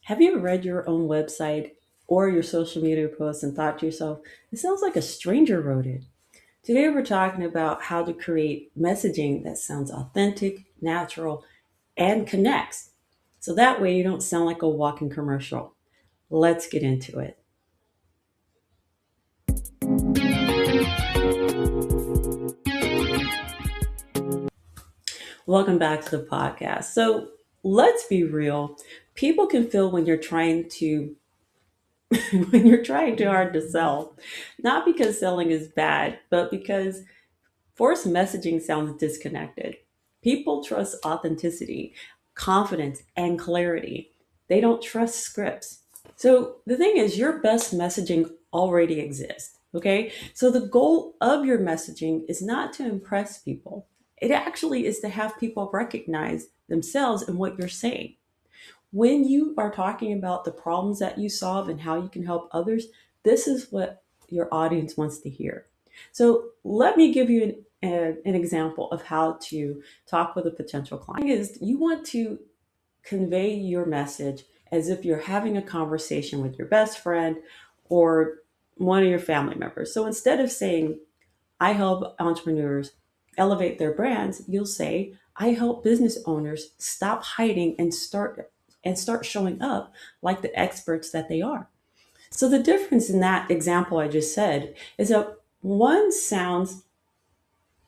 Have you ever read your own website or your social media post and thought to yourself, it sounds like a stranger wrote it? Today, we're talking about how to create messaging that sounds authentic, natural, and connects. So that way you don't sound like a walking commercial. Let's get into it. Welcome back to the podcast. So let's be real. People can feel when you're trying to when you're trying too hard to sell. Not because selling is bad, but because forced messaging sounds disconnected. People trust authenticity, confidence, and clarity. They don't trust scripts. So the thing is, your best messaging already exists. Okay. So the goal of your messaging is not to impress people, it actually is to have people recognize themselves in what you're saying. When you are talking about the problems that you solve and how you can help others, this is what your audience wants to hear. So let me give you an example of how to talk with a potential client. Is you want to convey your message as if you're having a conversation with your best friend or one of your family members. So instead of saying, I help entrepreneurs elevate their brands, you'll say, I help business owners stop hiding and start showing up like the experts that they are. So the difference in that example I just said is that one sounds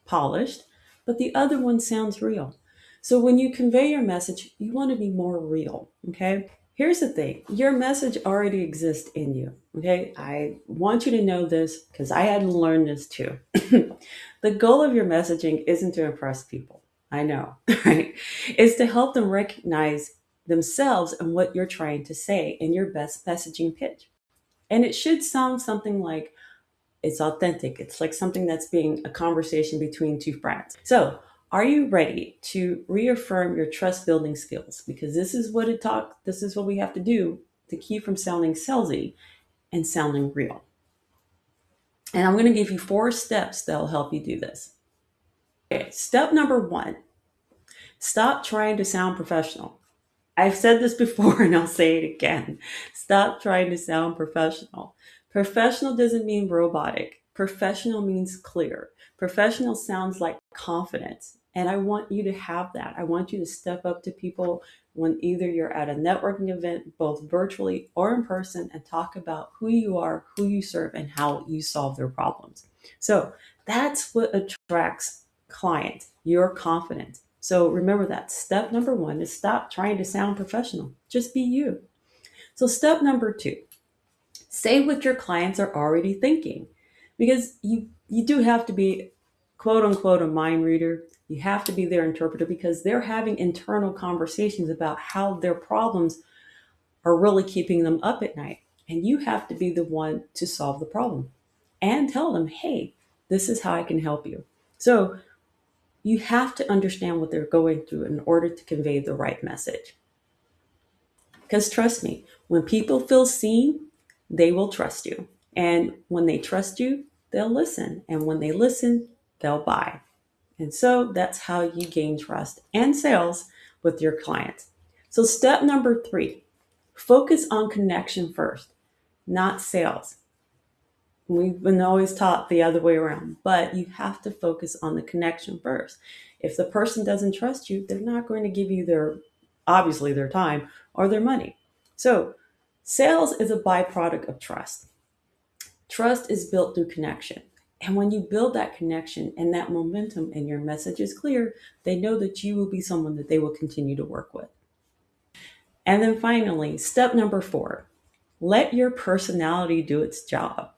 polished, but the other one sounds real. So when you convey your message, you want to be more real. Okay. Here's the thing, your message already exists in you. Okay. I want you to know this because I had to learn this too. The goal of your messaging isn't to impress people. I know, right? It's to help them recognize themselves and what you're trying to say in your best messaging pitch. And it should sound something like, it's authentic. It's like something that's being a conversation between two friends. So, are you ready to reaffirm your trust building skills? Because this is what we have to do to keep from sounding salesy and sounding real. And I'm going to give you 4 steps that'll help you do this. Okay, step number 1, stop trying to sound professional. I've said this before and I'll say it again. Stop trying to sound professional. Professional doesn't mean robotic. Professional means clear. Professional sounds like confidence. And I want you to have that. I want you to step up to people when either you're at a networking event, both virtually or in person, and talk about who you are, who you serve, and how you solve their problems. So that's what attracts clients, your confidence. So remember that step number 1 is stop trying to sound professional. Just be you. So step number 2, say what your clients are already thinking, because you do have to be quote unquote a mind reader. You have to be their interpreter because they're having internal conversations about how their problems are really keeping them up at night. And you have to be the one to solve the problem and tell them, hey, this is how I can help you. So you have to understand what they're going through in order to convey the right message. Because trust me, when people feel seen, they will trust you. And when they trust you, they'll listen. And when they listen, they'll buy. And so that's how you gain trust and sales with your clients. So, step number 3, focus on connection first, not sales. We've been always taught the other way around, but you have to focus on the connection first. If the person doesn't trust you, they're not going to give you obviously their time or their money. So sales is a byproduct of trust. Trust is built through connection. And when you build that connection and that momentum and your message is clear, they know that you will be someone that they will continue to work with. And then finally, step number 4, let your personality do its job.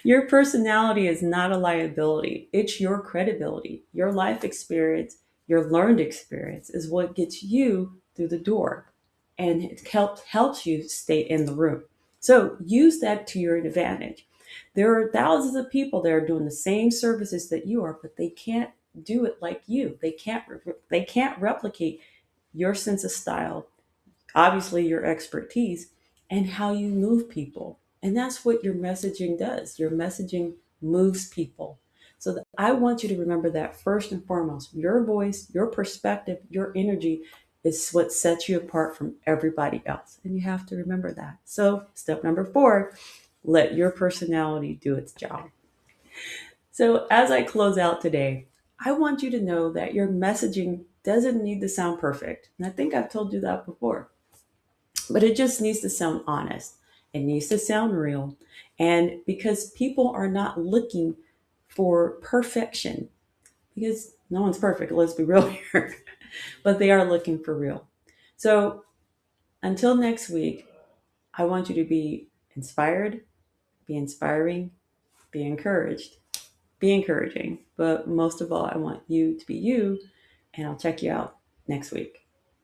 Your personality is not a liability. It's your credibility. Your life experience, your learned experience is what gets you through the door, and it helps you stay in the room. So use that to your advantage. There are thousands of people that are doing the same services that you are, but they can't do it like you. They can't replicate your sense of style, obviously your expertise, and how you move people. And that's what your messaging does. Your messaging moves people. So I want you to remember that first and foremost, your voice, your perspective, your energy is what sets you apart from everybody else. And you have to remember that. So, step number 4, let your personality do its job. So, as I close out today, I want you to know that your messaging doesn't need to sound perfect. And I think I've told you that before, but it just needs to sound honest. It needs to sound real. And because people are not looking for perfection, because no one's perfect, let's be real here, but they are looking for real. So, until next week, I want you to be inspired, be inspiring, be encouraged, be encouraging. But most of all, I want you to be you, and I'll check you out next week.